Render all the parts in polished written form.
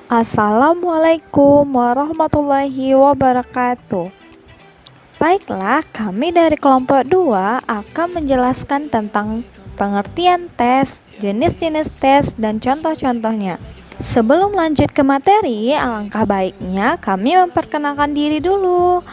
Assalamualaikum warahmatullahi wabarakatuh. Baiklah, kami dari kelompok 2 akan menjelaskan tentang pengertian tes, jenis-jenis tes, dan contoh-contohnya. Sebelum lanjut ke materi, alangkah baiknya kami memperkenalkan diri dulu.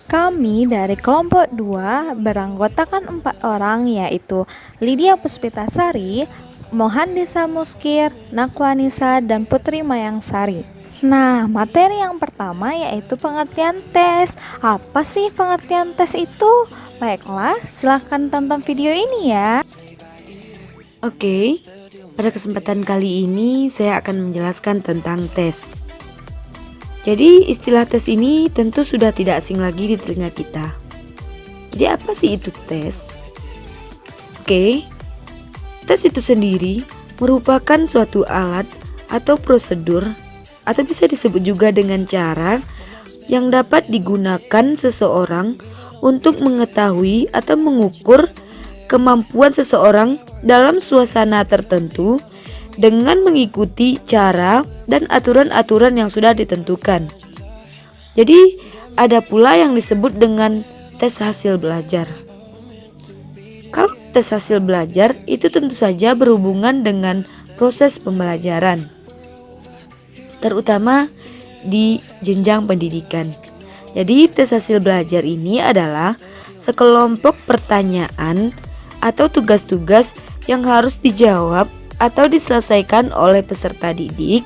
Kami dari kelompok 2 beranggotakan 4 orang, yaitu Lydia Puspitasari, Mohandisa Muskir, Nakwanisa, dan Putri Mayangsari. Nah, materi yang pertama yaitu pengertian tes. Apa sih pengertian tes itu? Baiklah, silahkan tonton video ini ya. Oke, pada kesempatan kali ini saya akan menjelaskan tentang tes. Jadi istilah tes ini tentu sudah tidak asing lagi di telinga kita. Jadi apa sih itu tes? Oke, tes itu sendiri merupakan suatu alat atau prosedur atau bisa disebut juga dengan cara yang dapat digunakan seseorang untuk mengetahui atau mengukur kemampuan seseorang dalam suasana tertentu dengan mengikuti cara dan aturan-aturan yang sudah ditentukan. Jadi ada pula yang disebut dengan tes hasil belajar. Kalau tes hasil belajar itu tentu saja berhubungan dengan proses pembelajaran, terutama di jenjang pendidikan. Jadi tes hasil belajar ini adalah sekelompok pertanyaan atau tugas-tugas yang harus dijawab atau diselesaikan oleh peserta didik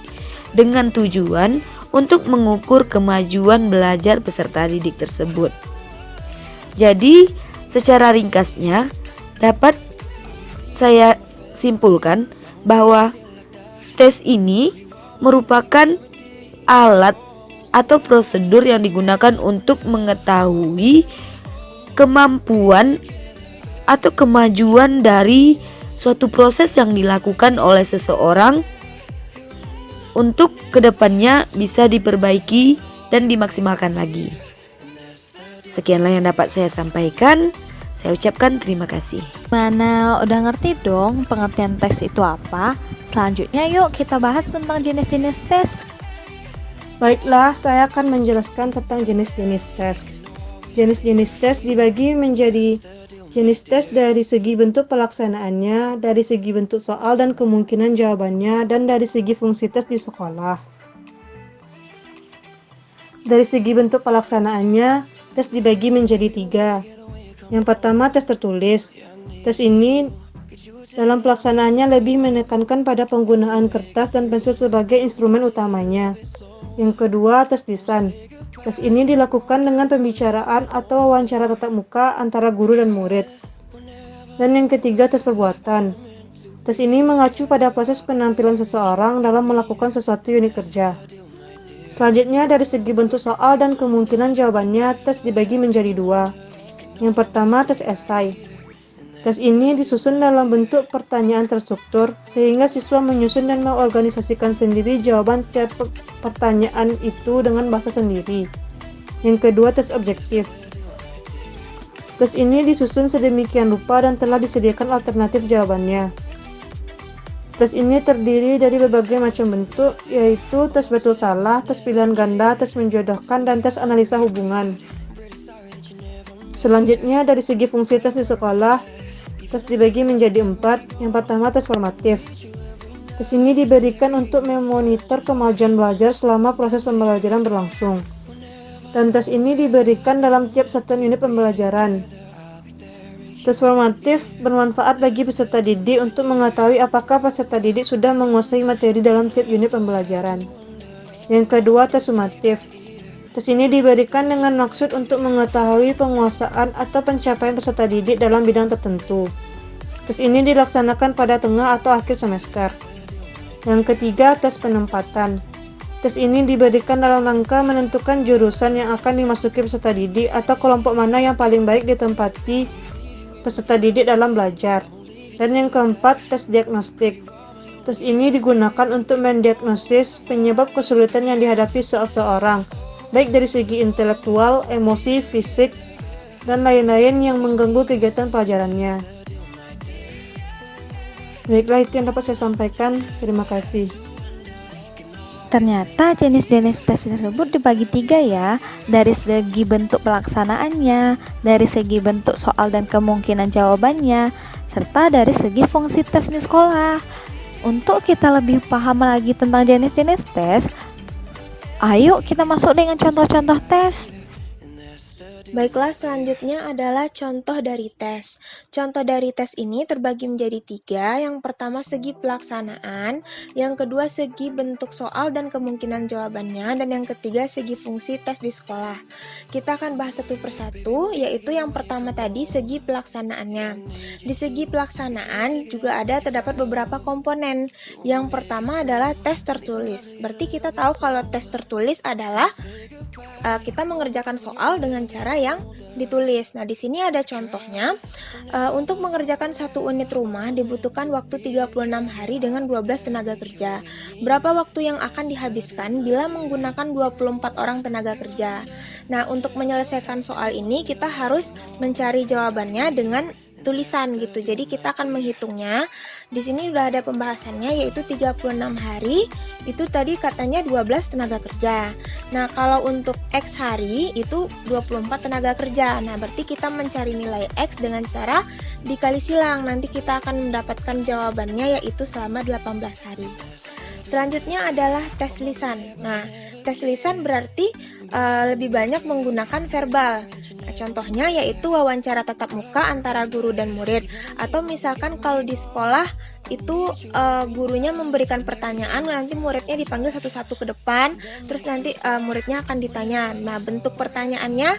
dengan tujuan untuk mengukur kemajuan belajar peserta didik tersebut. Jadi, secara ringkasnya dapat saya simpulkan bahwa tes ini merupakan alat atau prosedur yang digunakan untuk mengetahui kemampuan atau kemajuan dari suatu proses yang dilakukan oleh seseorang untuk kedepannya bisa diperbaiki dan dimaksimalkan lagi. Sekianlah yang dapat saya sampaikan. Saya ucapkan terima kasih. Mana udah ngerti dong pengertian tes itu apa? Selanjutnya yuk kita bahas tentang jenis-jenis tes. Baiklah, saya akan menjelaskan tentang jenis-jenis tes. Jenis-jenis tes dibagi menjadi jenis tes dari segi bentuk pelaksanaannya, dari segi bentuk soal dan kemungkinan jawabannya, dan dari segi fungsi tes di sekolah. Dari segi bentuk pelaksanaannya, tes dibagi menjadi 3. Yang pertama, tes tertulis. Tes ini dalam pelaksanaannya lebih menekankan pada penggunaan kertas dan pensil sebagai instrumen utamanya. Yang kedua, tes lisan. Tes ini dilakukan dengan pembicaraan atau wawancara tatap muka antara guru dan murid. Dan yang ketiga, tes perbuatan. Tes ini mengacu pada proses penampilan seseorang dalam melakukan sesuatu unit kerja. Selanjutnya, dari segi bentuk soal dan kemungkinan jawabannya, tes dibagi menjadi 2. Yang pertama, tes esai. Tes ini disusun dalam bentuk pertanyaan terstruktur, sehingga siswa menyusun dan mengorganisasikan sendiri jawaban tiap pertanyaan itu dengan bahasa sendiri. Yang kedua, tes objektif. Tes ini disusun sedemikian rupa dan telah disediakan alternatif jawabannya. Tes ini terdiri dari berbagai macam bentuk, yaitu tes betul salah, tes pilihan ganda, tes menjodohkan, dan tes analisa hubungan. Selanjutnya, dari segi fungsi tes di sekolah, tes dibagi menjadi 4. Yang pertama, tes formatif. Tes ini diberikan untuk memonitor kemajuan belajar selama proses pembelajaran berlangsung. Dan tes ini diberikan dalam tiap satuan unit pembelajaran. Tes formatif bermanfaat bagi peserta didik untuk mengetahui apakah peserta didik sudah menguasai materi dalam tiap unit pembelajaran. Yang kedua, tes sumatif. Tes ini diberikan dengan maksud untuk mengetahui penguasaan atau pencapaian peserta didik dalam bidang tertentu. Tes ini dilaksanakan pada tengah atau akhir semester. Yang ketiga, tes penempatan. Tes ini diberikan dalam rangka menentukan jurusan yang akan dimasuki peserta didik atau kelompok mana yang paling baik ditempati peserta didik dalam belajar. Dan yang keempat, tes diagnostik. Tes ini digunakan untuk mendiagnosis penyebab kesulitan yang dihadapi seseorang, baik dari segi intelektual, emosi, fisik, dan lain-lain yang mengganggu kegiatan pelajarannya. Baiklah, itu yang dapat saya sampaikan. Terima kasih. Ternyata jenis-jenis tes tersebut dibagi 3 ya, dari segi bentuk pelaksanaannya, dari segi bentuk soal dan kemungkinan jawabannya, serta dari segi fungsi tes di sekolah. Untuk kita lebih paham lagi tentang jenis-jenis tes, ayo kita masuk dengan contoh-contoh tes. Baiklah, selanjutnya adalah contoh dari tes. Contoh dari tes ini terbagi menjadi 3. Yang pertama segi pelaksanaan, yang kedua segi bentuk soal dan kemungkinan jawabannya, dan yang ketiga segi fungsi tes di sekolah. Kita akan bahas satu persatu, yaitu yang pertama tadi segi pelaksanaannya. Di segi pelaksanaan juga terdapat beberapa komponen. Yang pertama adalah tes tertulis. Berarti kita tahu kalau tes tertulis adalah kita mengerjakan soal dengan cara yang ditulis. Nah, di sini ada contohnya. Untuk mengerjakan satu unit rumah dibutuhkan waktu 36 hari dengan 12 tenaga kerja. Berapa waktu yang akan dihabiskan bila menggunakan 24 orang tenaga kerja? Nah, untuk menyelesaikan soal ini kita harus mencari jawabannya dengan tulisan gitu. Jadi kita akan menghitungnya. Di sini udah ada pembahasannya, yaitu 36 hari itu tadi katanya 12 tenaga kerja. Nah, kalau untuk X hari itu 24 tenaga kerja. Nah, berarti kita mencari nilai X dengan cara dikali silang. Nanti kita akan mendapatkan jawabannya, yaitu selama 18 hari. Selanjutnya adalah tes lisan. Nah, tes lisan berarti lebih banyak menggunakan verbal. Nah, contohnya yaitu wawancara tatap muka antara guru dan murid. Atau misalkan kalau di sekolah itu gurunya memberikan pertanyaan, nanti muridnya dipanggil satu-satu ke depan, terus nanti muridnya akan ditanya. Nah, bentuk pertanyaannya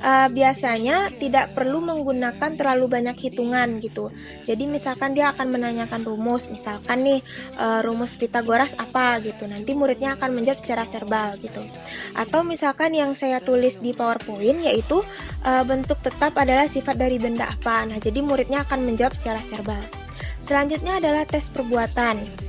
biasanya tidak perlu menggunakan terlalu banyak hitungan gitu. Jadi misalkan dia akan menanyakan rumus, misalkan nih rumus Pitagoras apa gitu. Nanti muridnya akan menjawab secara verbal gitu. Atau misalkan yang saya tulis di PowerPoint yaitu bentuk tetap adalah sifat dari benda apa. Nah, jadi muridnya akan menjawab secara verbal. Selanjutnya adalah tes perbuatan.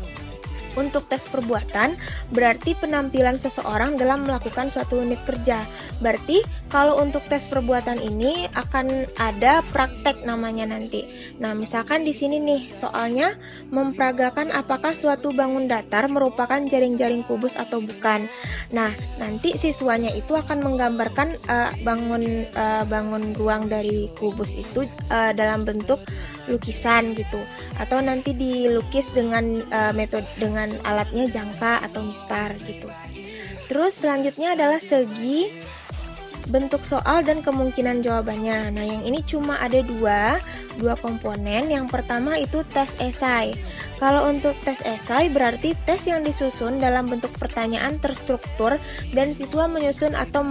Untuk tes perbuatan berarti penampilan seseorang dalam melakukan suatu unit kerja. Berarti kalau untuk tes perbuatan ini akan ada praktek namanya nanti. Nah, misalkan di sini nih soalnya memperagakan apakah suatu bangun datar merupakan jaring-jaring kubus atau bukan. Nah, nanti siswanya itu akan menggambarkan bangun ruang dari kubus itu dalam bentuk lukisan gitu, atau nanti dilukis dengan dengan alatnya jangka atau mistar gitu. Terus selanjutnya adalah segi bentuk soal dan kemungkinan jawabannya. Nah, yang ini cuma ada dua komponen. Yang pertama itu tes esai. Kalau untuk tes esai berarti tes yang disusun dalam bentuk pertanyaan terstruktur dan siswa menyusun atau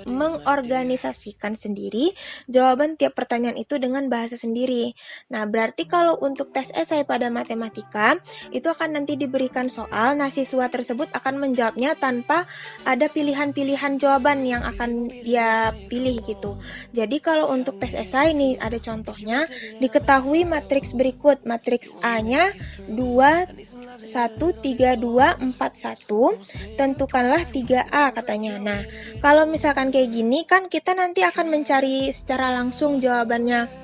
mengorganisasikan sendiri jawaban tiap pertanyaan itu dengan bahasa sendiri. Nah, berarti kalau untuk tes esai pada matematika itu akan nanti diberikan soal. Nah, siswa tersebut akan menjawabnya tanpa ada pilihan-pilihan jawaban yang akan dia pilih gitu. Jadi kalau untuk tes esai ini ada contohnya, diketahui matriks berikut. Matriks A-nya 2, 1, 3, 2, 4, 1. Tentukanlah 3A katanya. Nah, kalau misalkan kayak gini kan kita nanti akan mencari secara langsung jawabannya.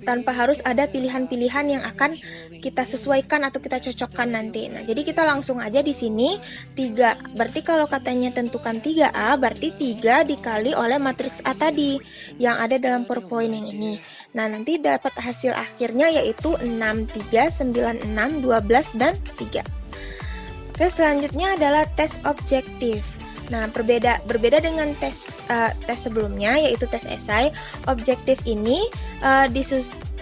Tanpa harus ada pilihan-pilihan yang akan kita sesuaikan atau kita cocokkan nanti. Nah, jadi kita langsung aja di sini 3. Berarti kalau katanya tentukan 3A, berarti 3 dikali oleh matriks A tadi yang ada dalam PowerPoint yang ini. Nah, nanti dapat hasil akhirnya yaitu 6, 3, 9, 6, 12, dan 3. Oke, selanjutnya adalah tes objektif. Nah, berbeda dengan tes sebelumnya yaitu tes esai. Objektif ini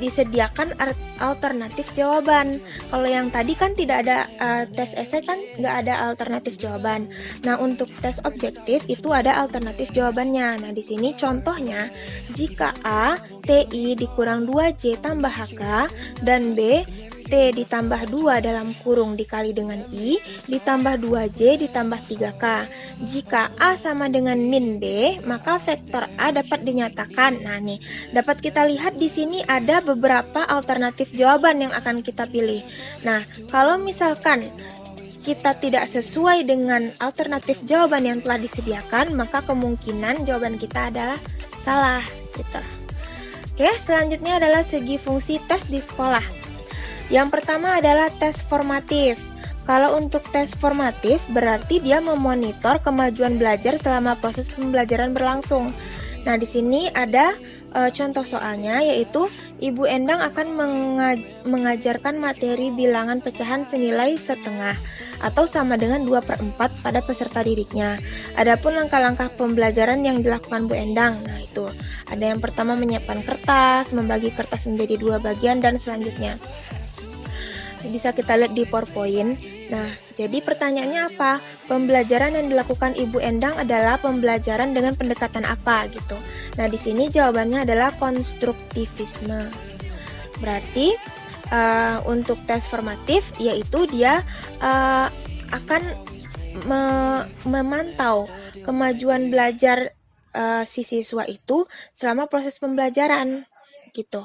disediakan alternatif jawaban. Kalau yang tadi kan tidak ada tes esai kan nggak ada alternatif jawaban. Nah, untuk tes objektif itu ada alternatif jawabannya. Nah, di sini contohnya jika A TI dikurang 2J tambah HK dan B T ditambah 2 dalam kurung dikali dengan I ditambah 2J ditambah 3K. Jika A sama dengan min B, maka vektor A dapat dinyatakan. Nah, nih, dapat kita lihat di sini ada beberapa alternatif jawaban yang akan kita pilih. Nah, kalau misalkan kita tidak sesuai dengan alternatif jawaban yang telah disediakan, maka kemungkinan jawaban kita adalah salah gitu. Oke, selanjutnya adalah segi fungsi tes di sekolah. Yang pertama adalah tes formatif. Kalau untuk tes formatif berarti dia memonitor kemajuan belajar selama proses pembelajaran berlangsung. Nah, di sini ada contoh soalnya, yaitu Ibu Endang akan mengajarkan materi bilangan pecahan senilai setengah atau sama dengan 2/4 pada peserta didiknya. Adapun langkah-langkah pembelajaran yang dilakukan Bu Endang, nah itu ada yang pertama menyiapkan kertas, membagi kertas menjadi 2 bagian, dan selanjutnya bisa kita lihat di PowerPoint. Nah, jadi pertanyaannya apa? Pembelajaran yang dilakukan Ibu Endang adalah pembelajaran dengan pendekatan apa gitu. Nah, di sini jawabannya adalah konstruktivisme. Berarti untuk tes formatif yaitu dia akan memantau kemajuan belajar si siswa itu selama proses pembelajaran gitu.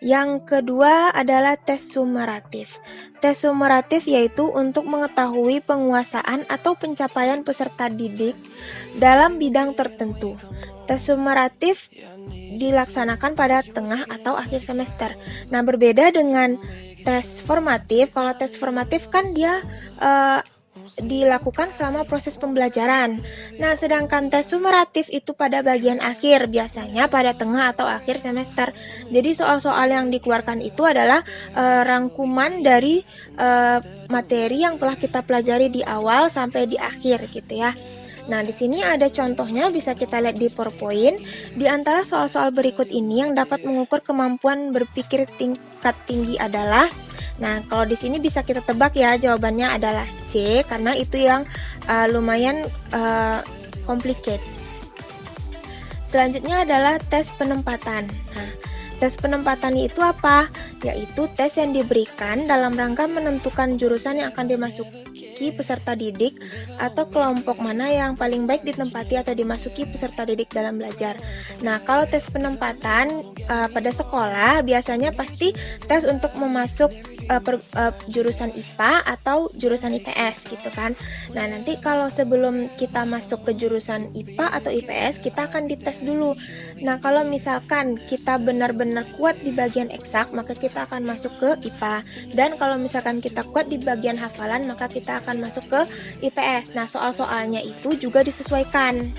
Yang kedua adalah tes sumeratif. Tes sumeratif yaitu untuk mengetahui penguasaan atau pencapaian peserta didik dalam bidang tertentu. Tes sumeratif dilaksanakan pada tengah atau akhir semester. Nah, berbeda dengan tes formatif. Kalau tes formatif kan dia dilakukan selama proses pembelajaran. Nah, sedangkan tes sumeratif itu pada bagian akhir, biasanya pada tengah atau akhir semester. Jadi soal-soal yang dikeluarkan itu adalah rangkuman dari materi yang telah kita pelajari di awal sampai di akhir gitu ya. Nah, di sini ada contohnya, bisa kita lihat di PowerPoint. Di antara soal-soal berikut ini yang dapat mengukur kemampuan berpikir tingkat tinggi adalah, nah, kalau di sini bisa kita tebak ya, jawabannya adalah C, karena itu yang lumayan complicated. Selanjutnya adalah tes penempatan. Nah, tes penempatan itu apa? Yaitu tes yang diberikan dalam rangka menentukan jurusan yang akan dimasuki peserta didik atau kelompok mana yang paling baik ditempati atau dimasuki peserta didik dalam belajar. Nah, kalau tes penempatan pada sekolah biasanya pasti tes untuk memasuk jurusan IPA atau jurusan IPS gitu kan. Nah, nanti kalau sebelum kita masuk ke jurusan IPA atau IPS, kita akan dites dulu. Nah, kalau misalkan kita benar-benar kuat di bagian eksak, maka kita akan masuk ke IPA. Dan kalau misalkan kita kuat di bagian hafalan, maka kita akan masuk ke IPS. Nah, soal-soalnya itu juga disesuaikan.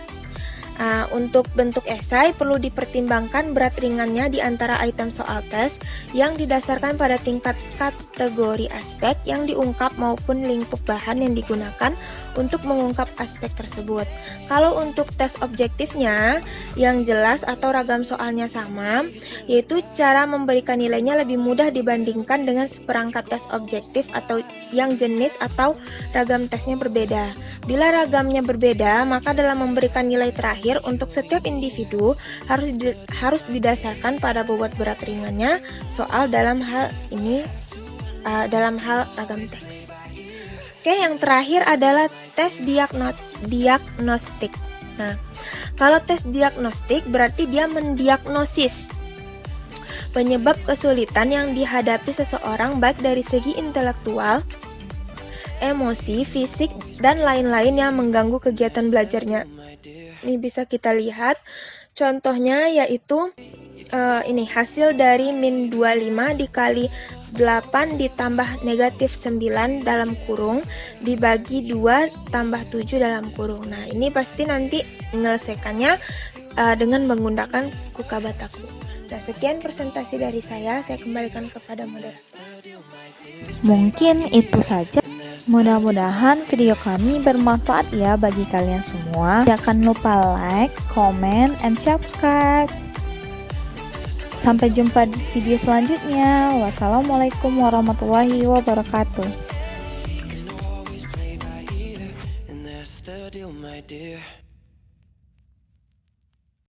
Untuk bentuk esai perlu dipertimbangkan berat ringannya di antara item soal tes yang didasarkan pada tingkat kategori aspek yang diungkap maupun lingkup bahan yang digunakan untuk mengungkap aspek tersebut. Kalau untuk tes objektifnya yang jelas atau ragam soalnya sama, yaitu cara memberikan nilainya lebih mudah dibandingkan dengan seperangkat tes objektif atau yang jenis atau ragam tesnya berbeda. Bila ragamnya berbeda, maka dalam memberikan nilai terakhir untuk setiap individu harus didasarkan pada bobot berat ringannya soal dalam hal ini dalam hal ragam teks. Oke, yang terakhir adalah tes diagnostik. Nah, kalau tes diagnostik berarti dia mendiagnosis penyebab kesulitan yang dihadapi seseorang baik dari segi intelektual, emosi, fisik, dan lain-lain yang mengganggu kegiatan belajarnya. Ini bisa kita lihat contohnya, yaitu ini hasil dari min 25 dikali 8 ditambah negatif 9 dalam kurung dibagi 2 tambah 7 dalam kurung. Nah, ini pasti nanti menyelesaikannya dengan menggunakan kukabataku. Nah, sekian presentasi dari saya kembalikan kepada moderator. Mungkin itu saja. Mudah-mudahan video kami bermanfaat ya bagi kalian semua. Jangan lupa like, comment, and subscribe. Sampai jumpa di video selanjutnya. Wassalamualaikum warahmatullahi wabarakatuh.